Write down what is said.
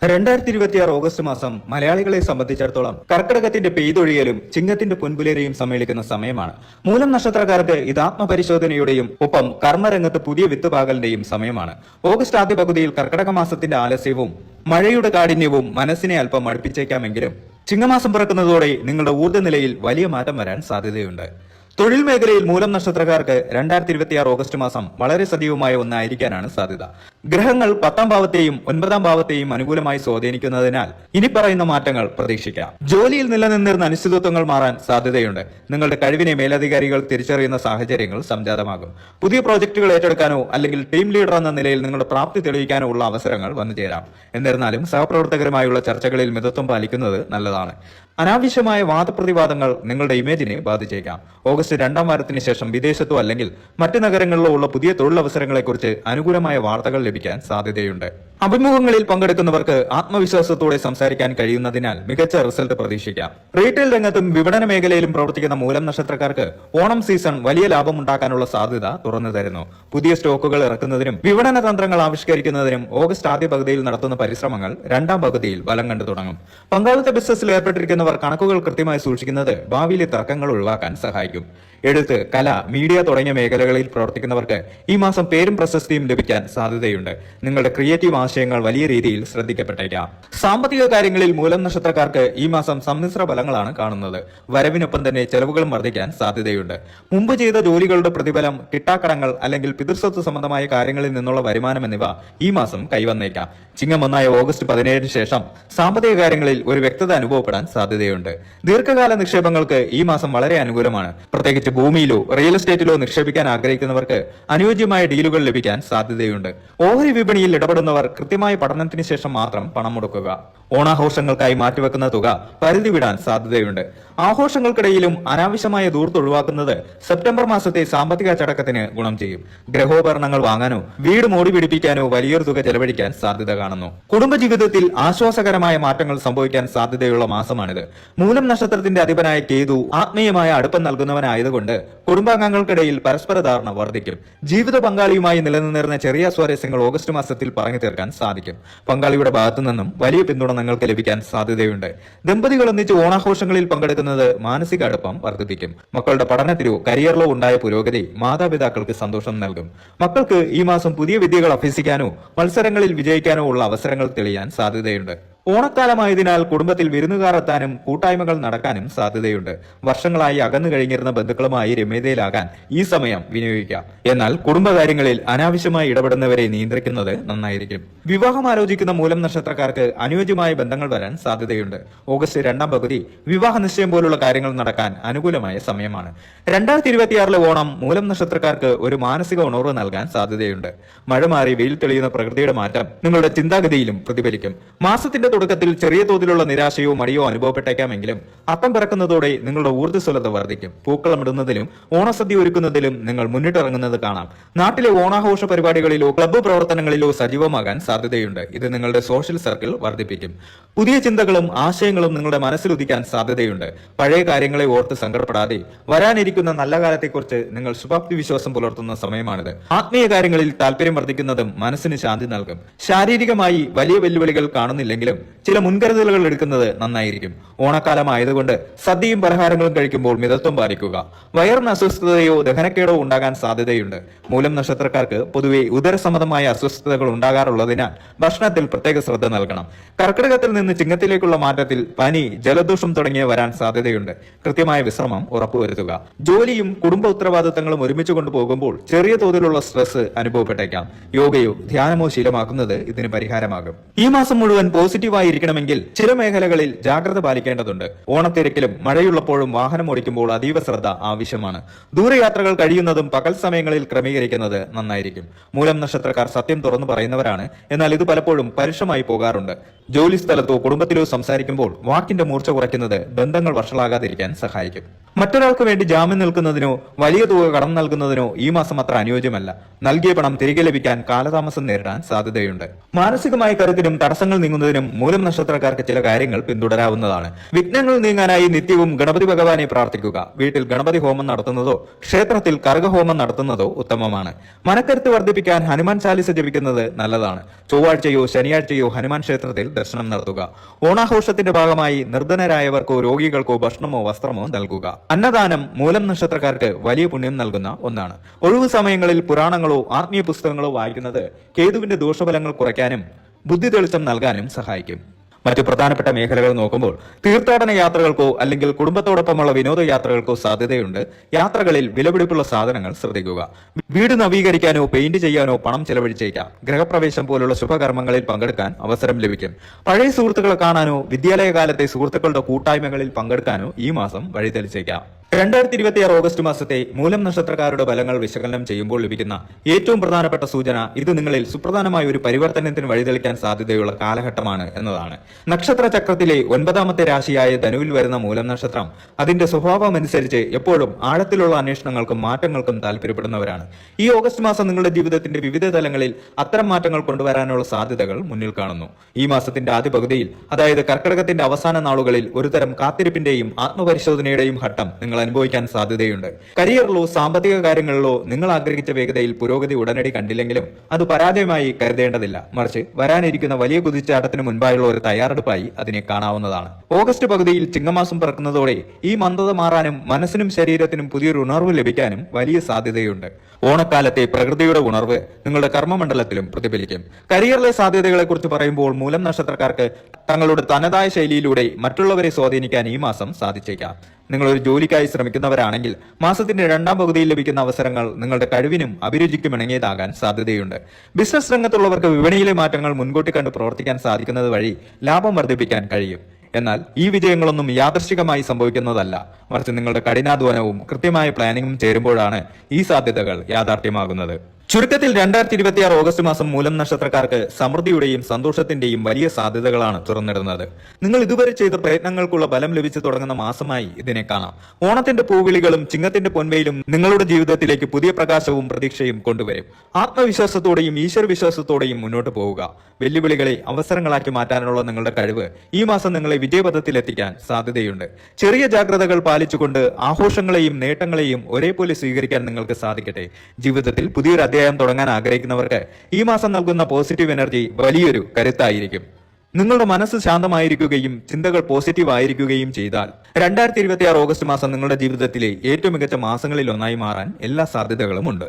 2026 August മാസം മലയാളികളെ സംബന്ധിച്ചിടത്തോളം കർക്കിടകത്തിന്റെ പെയ്തൊഴിയലും ചിങ്ങത്തിന്റെ പൊൻപുലരയും സമ്മേളിക്കുന്ന സമയമാണ്. മൂലം നക്ഷത്രക്കാർക്ക് ഇത് ആത്മപരിശോധനയുടെയും ഒപ്പം കർമ്മരംഗത്ത് പുതിയ വിത്തുപാകലിന്റെയും സമയമാണ്. ഓഗസ്റ്റ് ആദ്യ പകുതിയിൽ കർക്കിടക മാസത്തിന്റെ ആലസ്യവും മഴയുടെ കാഠിന്യവും മനസ്സിനെ അല്പം മടുപ്പിച്ചേക്കാമെങ്കിലും ചിങ്ങമാസം പിറക്കുന്നതോടെ നിങ്ങളുടെ ഊർജ്ജനിലയിൽ വലിയ മാറ്റം വരാൻ സാധ്യതയുണ്ട്. തൊഴിൽ മേഖലയിൽ മൂലം നക്ഷത്രക്കാർക്ക് 2026 ഓഗസ്റ്റ് മാസം വളരെ സജീവമായ ഒന്നായിരിക്കാനാണ് സാധ്യത. ഗ്രഹങ്ങൾ 10ാം ഭാവത്തെയും 9ാം ഭാവത്തെയും അനുകൂലമായി സ്വാധീനിക്കുന്നതിനാൽ ഇനി പറയുന്ന മാറ്റങ്ങൾ പ്രതീക്ഷിക്കാം. ജോലിയിൽ നിലനിന്നിരുന്ന അനിശ്ചിതത്വങ്ങൾ മാറാൻ സാധ്യതയുണ്ട്. നിങ്ങളുടെ കഴിവിനെ മേലധികാരികൾ തിരിച്ചറിയുന്ന സാഹചര്യങ്ങൾ സംജാതമാകും. പുതിയ പ്രോജക്റ്റുകൾ ഏറ്റെടുക്കാനോ അല്ലെങ്കിൽ ടീം ലീഡർ എന്ന നിലയിൽ നിങ്ങളുടെ പ്രാപ്തി തെളിയിക്കാനോ ഉള്ള അവസരങ്ങൾ വന്നു ചേരാം. എന്നിരുന്നാലും സഹപ്രവർത്തകരുമായുള്ള ചർച്ചകളിൽ മിതത്വം പാലിക്കുന്നത് നല്ലതാണ്. അനാവശ്യമായ വാദപ്രതിവാദങ്ങൾ നിങ്ങളുടെ ഇമേജിനെ ബാധിച്ചേക്കാം. ഓഗസ്റ്റ് 2ാം വാരത്തിന് ശേഷം വിദേശത്തോ അല്ലെങ്കിൽ മറ്റ് നഗരങ്ങളിലോ ഉള്ള പുതിയ തൊഴിലവസരങ്ങളെക്കുറിച്ച് അനുകൂലമായ വാർത്തകൾ ലഭിക്കാൻ സാധ്യതയുണ്ട്. അഭിമുഖങ്ങളിൽ പങ്കെടുക്കുന്നവർക്ക് ആത്മവിശ്വാസത്തോടെ സംസാരിക്കാൻ കഴിയുന്നതിനാൽ മികച്ച റിസൾട്ട് പ്രതീക്ഷിക്കാം. റീറ്റെയിൽ രംഗത്തും വിപണന മേഖലയിലും പ്രവർത്തിക്കുന്ന മൂലം നക്ഷത്രക്കാർക്ക് ഓണം സീസൺ വലിയ ലാഭമുണ്ടാക്കാനുള്ള സാധ്യത തുറന്നു തരുന്നു. പുതിയ സ്റ്റോക്കുകൾ ഇറക്കുന്നതിനും വിപണന തന്ത്രങ്ങൾ ആവിഷ്കരിക്കുന്നതിനും ഓഗസ്റ്റ് ആദ്യ പകുതിയിൽ നടത്തുന്ന പരിശ്രമങ്ങൾ 2ാം പകുതിയിൽ ബലം കണ്ടു തുടങ്ങും. പങ്കാളിത്ത ബിസിനസ്സിൽ ഏർപ്പെട്ടിരിക്കുന്നവർ കണക്കുകൾ കൃത്യമായി സൂക്ഷിക്കുന്നത് ഭാവിയിലെ തർക്കങ്ങൾ ഒഴിവാക്കാൻ സഹായിക്കും. എഴുത്ത്, കല, മീഡിയ തുടങ്ങിയ മേഖലകളിൽ പ്രവർത്തിക്കുന്നവർക്ക് ഈ മാസം പേരും പ്രശസ്തിയും ലഭിക്കാൻ സാധ്യതയുണ്ട്. നിങ്ങളുടെ ക്രിയേറ്റീവ് ആശയങ്ങൾ വലിയ രീതിയിൽ ശ്രദ്ധിക്കപ്പെട്ടേക്കാം. സാമ്പത്തിക കാര്യങ്ങളിൽ മൂലം നക്ഷത്രക്കാർക്ക് ഈ മാസം സമ്മിശ്ര ഫലങ്ങളാണ് കാണുന്നത്. വരവിനൊപ്പം തന്നെ ചെലവുകളും വർദ്ധിക്കാൻ സാധ്യതയുണ്ട്. മുമ്പ് ചെയ്ത ജോലികളുടെ പ്രതിഫലം, കിട്ടാക്കടങ്ങൾ അല്ലെങ്കിൽ പിതൃസ്വത്ത് സംബന്ധമായ കാര്യങ്ങളിൽ നിന്നുള്ള വരുമാനം എന്നിവ ഈ മാസം കൈവന്നേക്കാം. ചിങ്ങം 1 ഓഗസ്റ്റ് 17 ശേഷം സാമ്പത്തിക കാര്യങ്ങളിൽ ഒരു വ്യക്തത അനുഭവപ്പെടാൻ സാധ്യതയുണ്ട്. ദീർഘകാല നിക്ഷേപങ്ങൾക്ക് ഈ മാസം വളരെ അനുകൂലമാണ്. പ്രത്യേകിച്ച് ഭൂമിയിലോ റിയൽ എസ്റ്റേറ്റിലോ നിക്ഷേപിക്കാൻ ആഗ്രഹിക്കുന്നവർക്ക് അനുയോജ്യമായ ഡീലുകൾ ലഭിക്കാൻ സാധ്യതയുണ്ട്. ഓഹരി വിപണിയിൽ ഇടപെടുന്നവർ കൃത്യമായ പഠനത്തിന് ശേഷം മാത്രം പണം മുടക്കുക. ഓണാഘോഷങ്ങൾക്കായി മാറ്റിവെക്കുന്ന തുക പരിധി വിടാൻ സാധ്യതയുണ്ട്. ആഘോഷങ്ങൾക്കിടയിലും അനാവശ്യമായ ദൂർത്ത് ഒഴിവാക്കുന്നത് സെപ്റ്റംബർ മാസത്തെ സാമ്പത്തിക അച്ചടക്കത്തിന് ഗുണം ചെയ്യും. ഗ്രഹോപകരണങ്ങൾ വാങ്ങാനോ വീട് മോടി പിടിപ്പിക്കാനോ വലിയൊരു തുക ചെലവഴിക്കാൻ സാധ്യത കാണുന്നു. കുടുംബജീവിതത്തിൽ ആശ്വാസകരമായ മാറ്റങ്ങൾ സംഭവിക്കാൻ സാധ്യതയുള്ള മാസമാണിത്. മൂലം നക്ഷത്രത്തിന്റെ അധിപനായ കേതു ആത്മീയമായ അടുപ്പം നൽകുന്നവനായതുകൊണ്ട് കുടുംബാംഗങ്ങൾക്കിടയിൽ പരസ്പര ധാരണ വർദ്ധിക്കും. ജീവിത പങ്കാളിയുമായി നിലനിന്നിരുന്ന ചെറിയ സ്വാരസ്യങ്ങൾ ഓഗസ്റ്റ് മാസത്തിൽ പറഞ്ഞു തീർക്കാൻ സാധിക്കും. പങ്കാളിയുടെ ഭാഗത്തു നിന്നും വലിയ പിന്തുണ നിങ്ങൾക്ക് ലഭിക്കാൻ സാധ്യതയുണ്ട്. ദമ്പതികൾ ഒന്നിച്ച് ഓണാഘോഷങ്ങളിൽ പങ്കെടുക്കുന്നത് മാനസിക അടുപ്പം വർദ്ധിപ്പിക്കും. മക്കളുടെ പഠനത്തിലോ കരിയറിലോ ഉണ്ടായ പുരോഗതി മാതാപിതാക്കൾക്ക് സന്തോഷം നൽകും. മക്കൾക്ക് ഈ മാസം പുതിയ വിദ്യകൾ അഭ്യസിക്കാനോ മത്സരങ്ങളിൽ വിജയിക്കാനോ ഉള്ള അവസരങ്ങൾ തെളിയാൻ സാധ്യതയുണ്ട്. ഓണക്കാലമായതിനാൽ കുടുംബത്തിൽ വിരുന്നുകാർ എത്താനും കൂട്ടായ്മകൾ നടക്കാനും സാധ്യതയുണ്ട്. വർഷങ്ങളായി അകന്നു കഴിഞ്ഞിരുന്ന ബന്ധുക്കളുമായി രമ്യതയിലാകാൻ ഈ സമയം വിനിയോഗിക്കാം. എന്നാൽ കുടുംബകാര്യങ്ങളിൽ അനാവശ്യമായി ഇടപെടുന്നവരെ നിയന്ത്രിക്കുന്നത് നന്നായിരിക്കും. വിവാഹം ആലോചിക്കുന്ന മൂലം നക്ഷത്രക്കാർക്ക് അനുയോജ്യമായ ബന്ധങ്ങൾ വരാൻ സാധ്യതയുണ്ട്. ഓഗസ്റ്റ് 2ാം പകുതി വിവാഹ നിശ്ചയം പോലുള്ള കാര്യങ്ങൾ നടക്കാൻ അനുകൂലമായ സമയമാണ്. 2026 ഓണം മൂലം നക്ഷത്രക്കാർക്ക് ഒരു മാനസിക ഉണർവ് നൽകാൻ സാധ്യതയുണ്ട്. മഴ മാറി വെയിൽ തെളിയുന്ന പ്രകൃതിയുടെ മാറ്റം നിങ്ങളുടെ ചിന്താഗതിയിലും പ്രതിഫലിക്കും. മാസത്തിന്റെ തുടക്കത്തിൽ ചെറിയ തോതിലുള്ള നിരാശയോ മടിയോ അനുഭവപ്പെട്ടേക്കാമെങ്കിലും അത്തം പിറക്കുന്നതോടെ നിങ്ങളുടെ ഊർജ്ജസ്വലത വർദ്ധിക്കും. പൂക്കളമിടുന്നതിലും ഓണസദ്യ ഒരുക്കുന്നതിലും നിങ്ങൾ മുന്നിട്ടിറങ്ങുന്നത് കാണാം. നാട്ടിലെ ഓണാഘോഷ പരിപാടികളിലോ ക്ലബ്ബ് പ്രവർത്തനങ്ങളിലോ സജീവമാകാൻ സാധ്യതയുണ്ട്. ഇത് നിങ്ങളുടെ സോഷ്യൽ സർക്കിൾ വർദ്ധിപ്പിക്കും. പുതിയ ചിന്തകളും ആശയങ്ങളും നിങ്ങളുടെ മനസ്സിലുദിക്കാൻ സാധ്യതയുണ്ട്. പഴയ കാര്യങ്ങളെ ഓർത്ത് സങ്കടപ്പെടാതെ വരാനിരിക്കുന്ന നല്ല കാലത്തെക്കുറിച്ച് നിങ്ങൾ ശുഭാപ്തി വിശ്വാസം പുലർത്തുന്ന സമയമാണിത്. ആത്മീയ കാര്യങ്ങളിൽ താല്പര്യം വർദ്ധിക്കുന്നതും മനസ്സിന് ശാന്തി നൽകും. ശാരീരികമായി വലിയ വെല്ലുവിളികൾ കാണുന്നില്ലെങ്കിലും ചില മുൻകരുതലുകൾ എടുക്കുന്നത് നന്നായിരിക്കും. ഓണക്കാലമായതുകൊണ്ട് സദ്യയും പലഹാരങ്ങളും കഴിക്കുമ്പോൾ മിതത്വം പാലിക്കുക. വയറിന് അസ്വസ്ഥതയോ ദഹനക്കേടോ ഉണ്ടാകാൻ സാധ്യതയുണ്ട്. മൂലം നക്ഷത്രക്കാർക്ക് പൊതുവെ ഉദരസംബന്ധമായ അസ്വസ്ഥതകൾ ഉണ്ടാകാറുള്ളതിനാൽ ഭക്ഷണത്തിൽ പ്രത്യേക ശ്രദ്ധ നൽകണം. കർക്കിടകത്തിൽ നിന്ന് ചിങ്ങത്തിലേക്കുള്ള മാറ്റത്തിൽ പനി, ജലദോഷം തുടങ്ങിയ വരാൻ സാധ്യതയുണ്ട്. കൃത്യമായ വിശ്രമം ഉറപ്പുവരുത്തുക. ജോലിയും കുടുംബ ഉത്തരവാദിത്തങ്ങളും ഒരുമിച്ച് കൊണ്ടുപോകുമ്പോൾ ചെറിയ തോതിലുള്ള സ്ട്രെസ് അനുഭവപ്പെട്ടേക്കാം. യോഗയോ ധ്യാനമോ ശീലമാക്കുന്നത് ഇതിന് പരിഹാരമാകും. ഈ മാസം മുഴുവൻ പോസിറ്റീവായി ഇരിക്കണമെങ്കിൽ ചില മേഖലകളിൽ ജാഗ്രത പാലിക്കേണ്ടതുണ്ട്. ഓണത്തിരക്കിലും മഴയുള്ളപ്പോഴും വാഹനം ഓടിക്കുമ്പോൾ അതീവ ശ്രദ്ധ ആവശ്യമാണ്. ദൂരയാത്രകൾ കഴിയുന്നതും പകൽ സമയങ്ങളിൽ ക്രമീകരിക്കുന്നത് നന്നായിരിക്കും. മൂലം നക്ഷത്രക്കാർ സത്യം തുറന്നു പറയുന്നവരാണ്. എന്നാൽ ഇത് പലപ്പോഴും പരുഷമായി പോകാറുണ്ട്. ജോലി സ്ഥലത്തോ കുടുംബത്തിലോ സംസാരിക്കുമ്പോൾ വാക്കിന്റെ മൂർച്ച കുറയ്ക്കുന്നത് ബന്ധങ്ങൾ വഷളാകാതിരിക്കാൻ സഹായിക്കും. മറ്റൊരാൾക്ക് വേണ്ടി ജാമ്യം നിൽക്കുന്നതിനോ വലിയ തുക കടം നൽകുന്നതിനോ ഈ മാസം അത്ര അനുയോജ്യമല്ല. നൽകിയ പണം തിരികെ ലഭിക്കാൻ കാലതാമസം നേരിടാൻ സാധ്യതയുണ്ട്. മാനസികമായ കരുത്തിനും തടസ്സങ്ങൾ നീങ്ങുന്നതിനും മൂലം നക്ഷത്രക്കാർക്ക് ചില കാര്യങ്ങൾ പിന്തുടരാവുന്നതാണ്. വിഘ്നങ്ങൾ നീങ്ങാനായി നിത്യവും ഗണപതി ഭഗവാനെ പ്രാർത്ഥിക്കുക. വീട്ടിൽ ഗണപതി ഹോമം നടത്തുന്നതോ ക്ഷേത്രത്തിൽ കർഗഹോമം നടത്തുന്നതോ ഉത്തമമാണ്. മനക്കരുത്ത് വർദ്ധിപ്പിക്കാൻ ഹനുമാൻ ചാലിസ ജപിക്കുന്നത് നല്ലതാണ്. ചൊവ്വാഴ്ചയോ ശനിയാഴ്ചയോ ഹനുമാൻ ക്ഷേത്രത്തിൽ ദർശനം നടത്തുക. ഓണാഘോഷത്തിന്റെ ഭാഗമായി നിർധനരായവർക്കോ രോഗികൾക്കോ ഭക്ഷണമോ വസ്ത്രമോ നൽകുക. അന്നദാനം മൂലം നക്ഷത്രക്കാർക്ക് വലിയ പുണ്യം നൽകുന്ന ഒന്നാണ്. ഒഴിവു സമയങ്ങളിൽ പുരാണങ്ങളോ ആത്മീയ പുസ്തകങ്ങളോ വായിക്കുന്നത് കേതുവിന്റെ ദോഷഫലങ്ങൾ കുറയ്ക്കാനും ബുദ്ധി തെളിച്ചം നൽകാനും സഹായിക്കും. മറ്റു പ്രധാനപ്പെട്ട മേഖലകൾ നോക്കുമ്പോൾ തീർത്ഥാടന യാത്രകൾക്കോ അല്ലെങ്കിൽ കുടുംബത്തോടൊപ്പമുള്ള വിനോദയാത്രകൾക്കോ സാധ്യതയുണ്ട്. യാത്രകളിൽ വിലപിടിപ്പുള്ള സാധനങ്ങൾ ശ്രദ്ധിക്കുക. വീട് നവീകരിക്കാനോ പെയിന്റ് ചെയ്യാനോ പണം ചെലവഴിച്ചേക്കാം. ഗൃഹപ്രവേശം പോലുള്ള ശുഭകർമ്മങ്ങളിൽ പങ്കെടുക്കാൻ അവസരം ലഭിക്കും. പഴയ സുഹൃത്തുക്കളെ കാണാനോ വിദ്യാലയ കാലത്തെ സുഹൃത്തുക്കളുടെ കൂട്ടായ്മകളിൽ പങ്കെടുക്കാനോ ഈ മാസം വഴിതെളിച്ചേക്കാം. 2026 ഓഗസ്റ്റ് മാസത്തെ മൂലം നക്ഷത്രക്കാരുടെ ഫലങ്ങൾ വിശകലനം ചെയ്യുമ്പോൾ ലഭിക്കുന്ന ഏറ്റവും പ്രധാനപ്പെട്ട സൂചന ഇത് നിങ്ങളിൽ സുപ്രധാനമായ ഒരു പരിവർത്തനത്തിന് വഴിതെളിക്കാൻ സാധ്യതയുള്ള കാലഘട്ടമാണ് എന്നതാണ്. നക്ഷത്ര ചക്രത്തിലെ 9ാമത്തെ രാശിയായ ധനുവിൽ വരുന്ന മൂലം നക്ഷത്രം അതിന്റെ സ്വഭാവം അനുസരിച്ച് എപ്പോഴും ആഴത്തിലുള്ള അന്വേഷണങ്ങൾക്കും മാറ്റങ്ങൾക്കും താല്പര്യപ്പെടുന്നവരാണ്. ഈ ഓഗസ്റ്റ് മാസം നിങ്ങളുടെ ജീവിതത്തിന്റെ വിവിധ തലങ്ങളിൽ അത്തരം മാറ്റങ്ങൾ കൊണ്ടുവരാനുള്ള സാധ്യതകൾ മുന്നിൽ കാണുന്നു. ഈ മാസത്തിന്റെ ആദ്യ പകുതിയിൽ, അതായത് കർക്കിടകത്തിന്റെ അവസാന നാളുകളിൽ, ഒരുതരം കാത്തിരിപ്പിന്റെയും ആത്മപരിശോധനയുടെയും ഘട്ടം നിങ്ങൾ അനുഭവിക്കാൻ സാധ്യതയുണ്ട്. കരിയറിലോ സാമ്പത്തിക കാര്യങ്ങളിലോ നിങ്ങൾ ആഗ്രഹിച്ച വേഗതയിൽ പുരോഗതി ഉടനടി കണ്ടില്ലെങ്കിലും അത് പരാജയമായി കരുതേണ്ടതില്ല. മറിച്ച് വരാനിരിക്കുന്ന വലിയ കുതിച്ചാട്ടത്തിന് മുൻപായുള്ള ഒരു തയ്യാറെടുപ്പായി അതിനെ കാണാവുന്നതാണ്. ഓഗസ്റ്റ് പകുതിയിൽ ചിങ്ങമാസം പിറക്കുന്നതോടെ ഈ മന്ദത മാറാനും മനസ്സിനും ശരീരത്തിനും പുതിയൊരു ഉണർവ് ലഭിക്കാനും വലിയ സാധ്യതയുണ്ട്. ഓണക്കാലത്തെ പ്രകൃതിയുടെ ഉണർവ് നിങ്ങളുടെ കർമ്മമണ്ഡലത്തിലും പ്രതിഫലിക്കും. കരിയറിലെ സാധ്യതകളെ കുറിച്ച് പറയുമ്പോൾ മൂലം നക്ഷത്രക്കാർക്ക് തങ്ങളുടെ തനതായ ശൈലിയിലൂടെ മറ്റുള്ളവരെ സ്വാധീനിക്കാൻ ഈ മാസം സാധിച്ചേക്കാം. നിങ്ങളൊരു ജോലിക്കായി ശ്രമിക്കുന്നവരാണെങ്കിൽ മാസത്തിന്റെ 2ാം പകുതിയിൽ ലഭിക്കുന്ന അവസരങ്ങൾ നിങ്ങളുടെ കഴിവിനും അഭിരുചിക്കും ഇണങ്ങിയതാകാൻ സാധ്യതയുണ്ട്. ബിസിനസ് രംഗത്തുള്ളവർക്ക് വിപണിയിലെ മാറ്റങ്ങൾ മുൻകൂട്ടി കണ്ട് പ്രവർത്തിക്കാൻ സാധിക്കുന്നത് വഴി ലാഭം വർദ്ധിപ്പിക്കാൻ കഴിയും. എന്നാൽ ഈ വിജയങ്ങളൊന്നും യാദൃശ്ചികമായി സംഭവിക്കുന്നതല്ല, മറിച്ച് നിങ്ങളുടെ കഠിനാധ്വാനവും കൃത്യമായ പ്ലാനിങ്ങും ചേരുമ്പോഴാണ് ഈ സാധ്യതകൾ യാഥാർത്ഥ്യമാകുന്നത്. ചുരുക്കത്തിൽ 2026 ഓഗസ്റ്റ് മാസം മൂലം നക്ഷത്രക്കാർക്ക് സമൃദ്ധിയുടെയും സന്തോഷത്തിന്റെയും വലിയ സാധ്യതകളാണ് തുറന്നിടുന്നത്. നിങ്ങൾ ഇതുവരെ ചെയ്ത പ്രയത്നങ്ങൾക്കുള്ള ബലം ലഭിച്ചു തുടങ്ങുന്ന മാസമായി ഇതിനെ കാണാം. ഓണത്തിന്റെ പൂവിളികളും ചിങ്ങത്തിന്റെ പൊൻവെയിലും നിങ്ങളുടെ ജീവിതത്തിലേക്ക് പുതിയ പ്രകാശവും പ്രതീക്ഷയും കൊണ്ടുവരും. ആത്മവിശ്വാസത്തോടെയും ഈശ്വരവിശ്വാസത്തോടെയും മുന്നോട്ട് പോവുക. വെല്ലുവിളികളെ അവസരങ്ങളാക്കി മാറ്റാനുള്ള നിങ്ങളുടെ കഴിവ് ഈ മാസം നിങ്ങളെ വിജയപഥത്തിലെത്തിക്കാൻ സാധ്യതയുണ്ട്. ചെറിയ ജാഗ്രതകൾ പാലിച്ചുകൊണ്ട് ആഘോഷങ്ങളെയും നേട്ടങ്ങളെയും ഒരേപോലെ സ്വീകരിക്കാൻ നിങ്ങൾക്ക് സാധിക്കട്ടെ. ജീവിതത്തിൽ പുതിയൊരു അധ്യായം തുടങ്ങാൻ ആഗ്രഹിക്കുന്നവർക്ക് ഈ മാസം നൽകുന്ന പോസിറ്റീവ് എനർജി വലിയൊരു കരുത്തായിരിക്കും. നിങ്ങളുടെ മനസ്സ് ശാന്തമായിരിക്കുകയും ചിന്തകൾ പോസിറ്റീവ് ആയിരിക്കുകയും ചെയ്താൽ 2026 ഓഗസ്റ്റ് മാസം നിങ്ങളുടെ ജീവിതത്തിലെ ഏറ്റവും മികച്ച മാസങ്ങളിൽ ഒന്നായി മാറാൻ എല്ലാ സാധ്യതകളും ഉണ്ട്.